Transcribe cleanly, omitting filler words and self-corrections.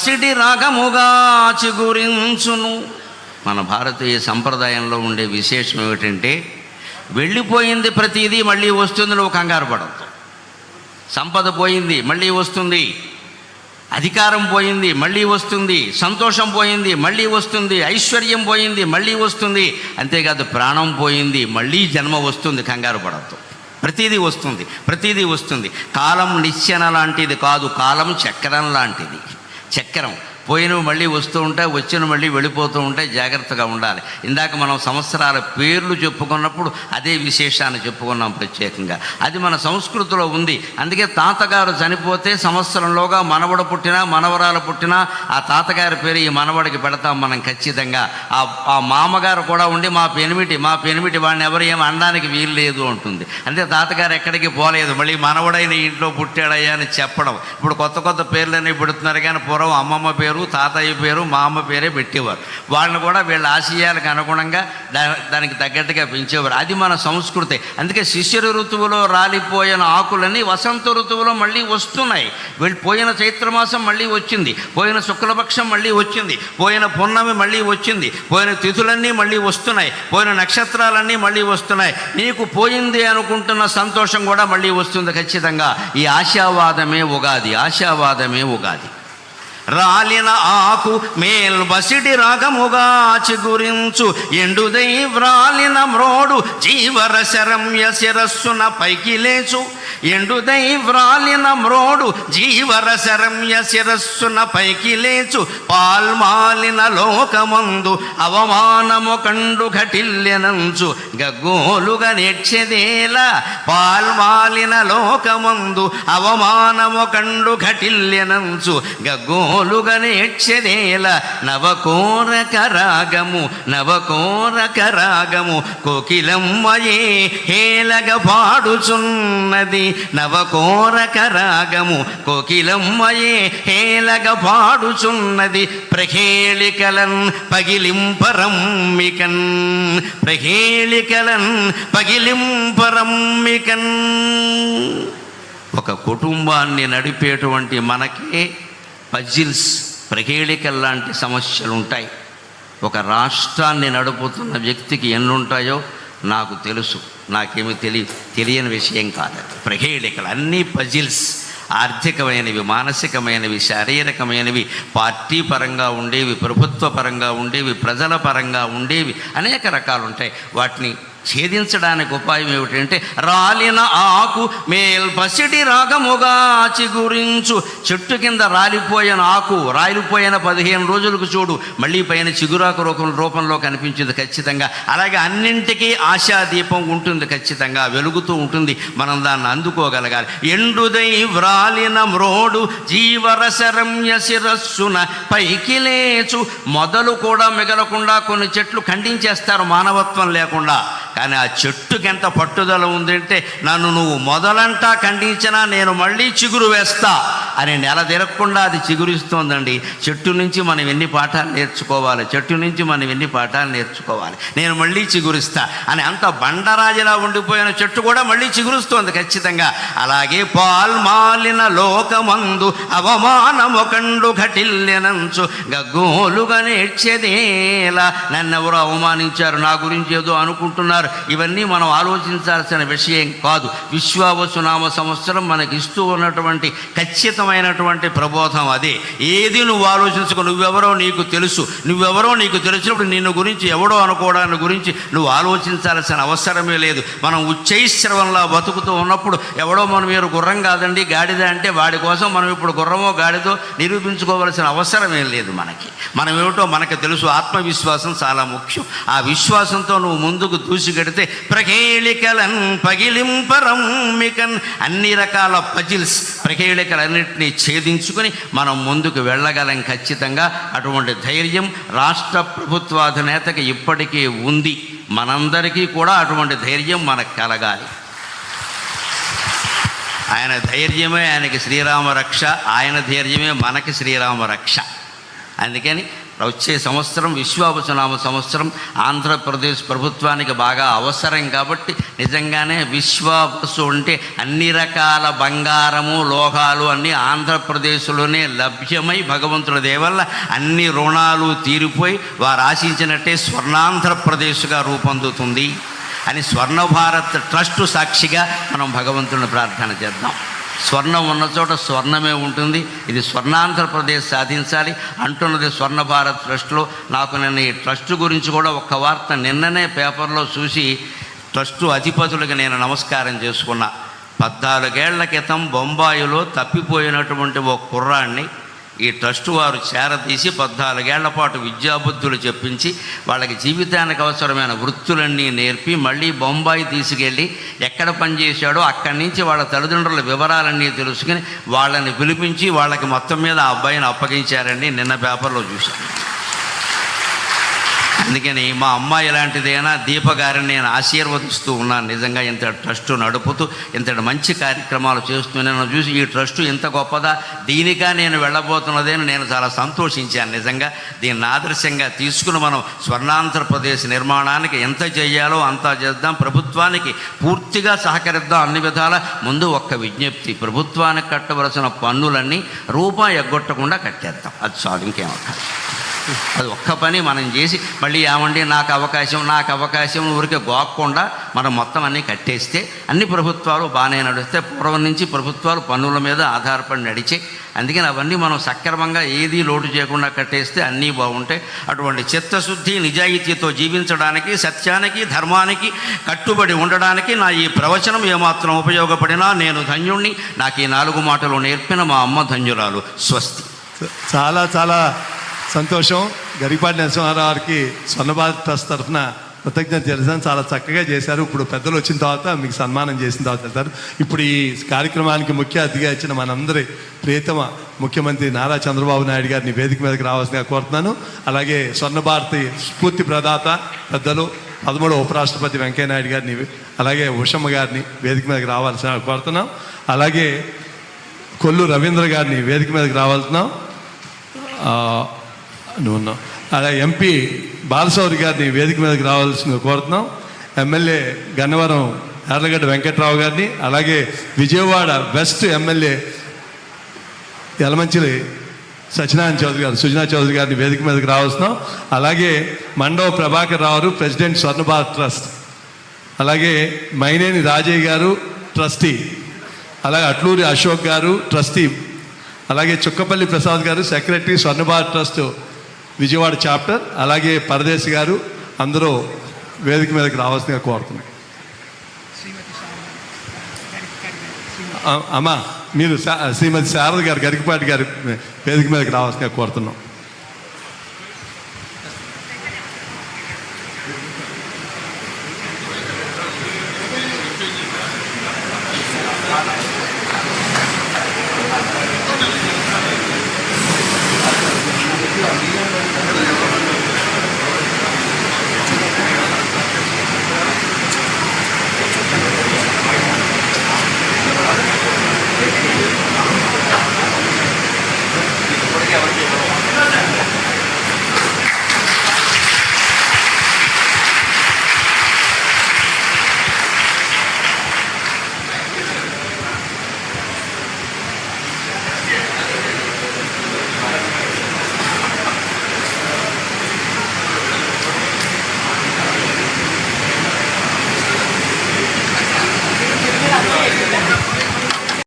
బసిడి రాగముగా చిగురించును. మన భారతీయ సంప్రదాయంలో ఉండే విశేషం ఏమిటంటే, వెళ్ళిపోయింది ప్రతిదీ మళ్ళీ వస్తుంది, నువ్వు కంగారు పడద్దు. సంపద పోయింది మళ్ళీ వస్తుంది, అధికారం పోయింది మళ్ళీ వస్తుంది, సంతోషం పోయింది మళ్ళీ వస్తుంది, ఐశ్వర్యం పోయింది మళ్ళీ వస్తుంది. అంతేకాదు ప్రాణం పోయింది మళ్ళీ జన్మ వస్తుంది, కంగారు పడద్దు. ప్రతిదీ వస్తుంది, ప్రతిదీ వస్తుంది. కాలం నిచ్చెన లాంటిది కాదు, కాలం చక్రం లాంటిది. చక్రం పోయినవి మళ్ళీ వస్తూ ఉంటాయి, వచ్చినవి మళ్ళీ వెళ్ళిపోతూ ఉంటాయి. జాగ్రత్తగా ఉండాలి. ఇందాక మనం సంవత్సరాల పేర్లు చెప్పుకున్నప్పుడు అదే విశేషాన్ని చెప్పుకున్నాం ప్రత్యేకంగా. అది మన సంస్కృతిలో ఉంది. అందుకే తాతగారు చనిపోతే సంవత్సరంలోగా మనవడు పుట్టినా మనవరాలు పుట్టినా ఆ తాతగారి పేరు ఈ మనవడికి పెడతాం మనం ఖచ్చితంగా. ఆ మామగారు కూడా ఉండి మా పెనిమిటి వాడిని ఎవరు ఏమి అనడానికి వీలు లేదు అంటుంది. అంటే తాతగారు ఎక్కడికి పోలేదు, మళ్ళీ మనవడైన ఇంట్లో పుట్టాడయ్యా అని చెప్పడం. ఇప్పుడు కొత్త కొత్త పేర్లన్నీ పెడుతున్నారు, కానీ పూర్వం అమ్మమ్మ పేరు, తాతయ్య పేరు, మా అమ్మ పేరే పెట్టేవారు. వాళ్ళని కూడా వీళ్ళ ఆశయాలకు అనుగుణంగా దానికి తగ్గట్టుగా పెంచేవారు. అది మన సంస్కృతి. అందుకే శిశిర ఋతువులో రాలిపోయిన ఆకులన్నీ వసంత ఋతువులో మళ్ళీ వస్తున్నాయి. పోయిన చైత్రమాసం మళ్ళీ వచ్చింది, పోయిన శుక్లపక్షం మళ్ళీ వచ్చింది, పోయిన పున్నమి మళ్ళీ వచ్చింది, పోయిన తిథులన్నీ మళ్ళీ వస్తున్నాయి, పోయిన నక్షత్రాలన్నీ మళ్ళీ వస్తున్నాయి. నీకు పోయింది అనుకుంటున్న సంతోషం కూడా మళ్ళీ వస్తుంది ఖచ్చితంగా. ఈ ఆశావాదమే ఉగాది, ఆశావాదమే ఉగాది. రాలిన ఆకు మేల్ బసిడి రాగముగా చిగురించు, ఎండుదై వ్రాలిన మ్రోడు జీవరశరమ్య శిరస్సున పైకి లేచు. ఎండుదై వ్రాలిన మ్రోడు జీవరశరమ్య శిరస్సున పైకి లేచు. పాల్మాలిన లోకమందు అవమానము కండు ఘటిల్లెనంచు, గగ్గోలుగా నేర్చెదేలా. పాల్మాలిన లోకమందు అవమానము కండు ఘటిల్లెనంచు, గగ్గోలుగా నేర్చెదేలా. నవకోరక రాగము, నవకోరక రాగము కోకిలమ్మయే హేలగ పాడుచున్నది. నవకోరక రాగము కోకిలమ్మయే హేలగ పాడుచున్నది. ప్రహేళికలన్ పగిలింపరమ్మికన్, ప్రహేళికలన్ పగిలింపరమ్మికన్. ఒక కుటుంబాన్ని నడిపేటువంటి మనకే పజిల్స్, ప్రహేళికల్ లాంటి సమస్యలు ఉంటాయి. ఒక రాష్ట్రాన్ని నడుపుతున్న వ్యక్తికి ఎన్నుంటాయో నాకు తెలుసు, నాకేమీ తెలియని విషయం కాదు. ప్రహేళికలు అన్నీ పజిల్స్. ఆర్థికమైనవి, మానసికమైనవి, శారీరకమైనవి, పార్టీ పరంగా ఉండేవి, ప్రభుత్వ పరంగా ఉండేవి, ప్రజల పరంగా ఉండేవి, అనేక రకాలు ఉంటాయి. వాటిని ఛేదించడానికి ఉపాయం ఏమిటంటే, రాలిన ఆకు మేల్ పసిడి రాగముగా చిగురించు. చెట్టు కింద రాలిపోయిన ఆకు, రాలిపోయిన 15 రోజులకు చూడు మళ్ళీ పైన చిగురాకు రూపంలో కనిపించింది ఖచ్చితంగా. అలాగే అన్నింటికీ ఆశాదీపం ఉంటుంది ఖచ్చితంగా, వెలుగుతూ ఉంటుంది. మనం దాన్ని అందుకోగలగాలి. ఎండుదై వ్రాలిన మ్రోడు జీవరసరమ్య శిరస్సున పైకి లేచు. మొదలు కూడా మిగలకుండా కొన్ని చెట్లు ఖండించేస్తారు మానవత్వం లేకుండా. కానీ ఆ చెట్టుకి ఎంత పట్టుదల ఉందంటే, నన్ను నువ్వు మొదలంటా ఖండించినా నేను మళ్ళీ చిగురు వేస్తా అని నెల తిరగకుండా అది చిగురిస్తోందండి. చెట్టు నుంచి మనం ఎన్ని పాఠాలు నేర్చుకోవాలి, చెట్టు నుంచి మనం ఎన్ని పాఠాలు నేర్చుకోవాలి. నేను మళ్ళీ చిగురిస్తా అని అంత బండరాజులా ఉండిపోయిన చెట్టు కూడా మళ్ళీ చిగురుస్తోంది ఖచ్చితంగా. అలాగే పాల్మాలిన లోకమందు అవమానము కండు ఘటిల్లెనంచు, గగ్గోలుగా నేర్చెదేలా. నన్నెవరో అవమానించారు, నా గురించి ఏదో అనుకుంటున్నారు, ఇవన్నీ మనం ఆలోచించాల్సిన విషయం కాదు. విశ్వావసునామ సంవత్సరం మనకి ఇస్తూ ఉన్నటువంటి ఖచ్చితమైనటువంటి ప్రబోధం అదే. ఏది నువ్వు ఆలోచించుకో, నువ్వెవరో నీకు తెలుసు. నువ్వెవరో నీకు తెలిసినప్పుడు నిన్ను గురించి ఎవడో అనుకోవడాన్ని గురించి నువ్వు ఆలోచించాల్సిన అవసరమే లేదు. మనం ఉచ్చైశ్రవంలా బతుకుతూ ఉన్నప్పుడు ఎవడో మనం మీరు గుర్రం కాదండి గాడిద అంటే వాడి కోసం మనం ఇప్పుడు గుర్రమో గాడిదో నిరూపించుకోవాల్సిన అవసరమే లేదు. మనం ఏమిటో మనకు తెలుసు. ఆత్మవిశ్వాసం చాలా ముఖ్యం. ఆ విశ్వాసంతో నువ్వు ముందుకు దూసిగడితే ప్రహేళికలన్ పగిలింపరమ్మికన్, అన్ని రకాల పజిల్స్, ప్రహేళికలన్నింటినీ ఛేదించుకొని మనం ముందుకు వెళ్ళగలం ఖచ్చితంగా. అటువంటి ధైర్యం రాష్ట్ర ప్రభుత్వాధినేతకి ఇప్పటికీ ఉంది. మనందరికీ కూడా అటువంటి ధైర్యం మనకు కలగాలి. ఆయన ధైర్యమే ఆయనకి శ్రీరామ రక్ష, ఆయన ధైర్యమే మనకి శ్రీరామ రక్ష. అందుకని వచ్చే సంవత్సరం విశ్వావసునామ సంవత్సరం ఆంధ్రప్రదేశ్ ప్రభుత్వానికి బాగా అవసరం కాబట్టి నిజంగానే విశ్వావసు అంటే అన్ని రకాల బంగారము లోహాలు అన్నీ ఆంధ్రప్రదేశ్లోనే లభ్యమై భగవంతుడి దయ వల్ల అన్ని రుణాలు తీరిపోయి వారు ఆశించినట్టే స్వర్ణాంధ్రప్రదేశ్గా రూపొందుతుంది అని స్వర్ణ భారత్ ట్రస్ట్ సాక్షిగా మనం భగవంతుని ప్రార్థన చేద్దాం. స్వర్ణం ఉన్న చోట స్వర్ణమే ఉంటుంది. ఇది స్వర్ణాంధ్రప్రదేశ్ సాధించాలి అంటున్నది స్వర్ణ భారత్ ట్రస్ట్లో. నాకు నిన్న ఈ ట్రస్ట్ గురించి కూడా ఒక్క వార్త నిన్ననే పేపర్లో చూసి ట్రస్టు అధిపతులకి నేను నమస్కారం చేసుకున్నా. 14 ఏళ్ల క్రితం బొంబాయిలో తప్పిపోయినటువంటి ఒక కుర్రాన్ని ఈ ట్రస్టు వారు చేరతీసి 14 ఏళ్ల పాటు విద్యాబుద్ధులు చెప్పించి వాళ్ళకి జీవితానికి అవసరమైన వృత్తులన్నీ నేర్పి మళ్ళీ బొంబాయి తీసుకెళ్ళి ఎక్కడ పనిచేశాడో అక్కడి నుంచి వాళ్ళ తల్లిదండ్రుల వివరాలన్నీ తెలుసుకుని వాళ్ళని పిలిపించి వాళ్ళకి మొత్తం మీద ఆ అబ్బాయిని అప్పగించారండి. నిన్న పేపర్లో చూశాను. అందుకని మా అమ్మాయి ఇలాంటిదైనా దీప గారిని నేను ఆశీర్వదిస్తూ ఉన్నాను. నిజంగా ఇంత ట్రస్టు నడుపుతూ ఇంతటి మంచి కార్యక్రమాలు చేస్తూ నేను చూసి ఈ ట్రస్టు ఇంత గొప్పదా, దీనిగా నేను వెళ్ళబోతున్నదని నేను చాలా సంతోషించాను. నిజంగా దీన్ని ఆదర్శంగా తీసుకుని మనం స్వర్ణాంధ్రప్రదేశ్ నిర్మాణానికి ఎంత చేయాలో అంతా చేద్దాం. ప్రభుత్వానికి పూర్తిగా సహకరిద్దాం అన్ని విధాల. ముందు ఒక్క విజ్ఞప్తి, ప్రభుత్వానికి కట్టవలసిన పన్నులన్నీ రూపాయి ఎగ్గొట్టకుండా కట్టేద్దాం. అది చాలు, ఇంకేమవుతారు. అది ఒక్క పని మనం చేసి మళ్ళీ ఏమండి నాకు అవకాశం ఊరికే గోక్కుండా మనం మొత్తం అన్నీ కట్టేస్తే అన్ని ప్రభుత్వాలు బాగానే నడిస్తే. పూర్వం నుంచి ప్రభుత్వాలు పన్నుల మీద ఆధారపడి నడిచే. అందుకని అవన్నీ మనం సక్రమంగా ఏదీ లోటు చేయకుండా కట్టేస్తే అన్నీ బాగుంటాయి. అటువంటి చిత్తశుద్ధి నిజాయితీతో జీవించడానికి, సత్యానికి ధర్మానికి కట్టుబడి ఉండడానికి నా ఈ ప్రవచనం ఏమాత్రం ఉపయోగపడినా నేను ధన్యుణ్ణి. నాకు ఈ 4 మాటలు నేర్పిన మా అమ్మ ధన్యురాలు. స్వస్తి. చాలా చాలా సంతోషం. గరికపాటి నరసింహారావు గారికి స్వర్ణ భారత్ ట్రస్ట్ తరఫున కృతజ్ఞత తెలుసాను. చాలా చక్కగా చేశారు. ఇప్పుడు పెద్దలు వచ్చిన తర్వాత మీకు సన్మానం చేసిన తర్వాత వెళ్తారు. ఇప్పుడు ఈ కార్యక్రమానికి ముఖ్య అతిథిగా ఇచ్చిన మనందరి ప్రియతమ ముఖ్యమంత్రి నారా చంద్రబాబు నాయుడు గారిని వేదిక మీదకి రావాల్సిందిగా కోరుతున్నాను. అలాగే స్వర్ణ భారతి స్ఫూర్తి ప్రదాత పెద్దలు 13వ ఉపరాష్ట్రపతి వెంకయ్య నాయుడు గారిని, అలాగే ఉషమ్మ గారిని వేదిక మీదకి రావాల్సిన కోరుతున్నాం. అలాగే కొల్లు రవీంద్ర గారిని వేదిక మీదకి రావాల్సినాం. అలాగే ఎంపీ బాలశౌరి గారిని వేదిక మీదకి రావాల్సిందిగా కోరుతున్నాం. ఎమ్మెల్యే గన్నవరం యార్లగడ్డ వెంకట్రావు గారిని, అలాగే విజయవాడ వెస్ట్ ఎమ్మెల్యే యలమంచిలి సత్యనారాయణ చౌదరి గారు, సుజనా చౌదరి గారిని వేదిక మీదకి రావాల్సినాం. అలాగే మండవ ప్రభాకర్ రావు ప్రెసిడెంట్ స్వర్ణ భారత్ ట్రస్ట్, అలాగే మైనేని రాజయ్య గారు ట్రస్టీ, అలాగే అట్లూరి అశోక్ గారు ట్రస్టీ, అలాగే చుక్కపల్లి ప్రసాద్ గారు సెక్రటరీ స్వర్ణ భారత్ ట్రస్ట్ విజయవాడ చాప్టర్, అలాగే పరదేశ్ గారు, అందరూ వేదిక మీదకి రావాల్సిందిగా కోరుతున్నాం. అమ్మా మీరు శ్రీమతి శారద గారు గరికపాటి గారి వేదిక మీదకి రావాల్సిందిగా కోరుతున్నాం.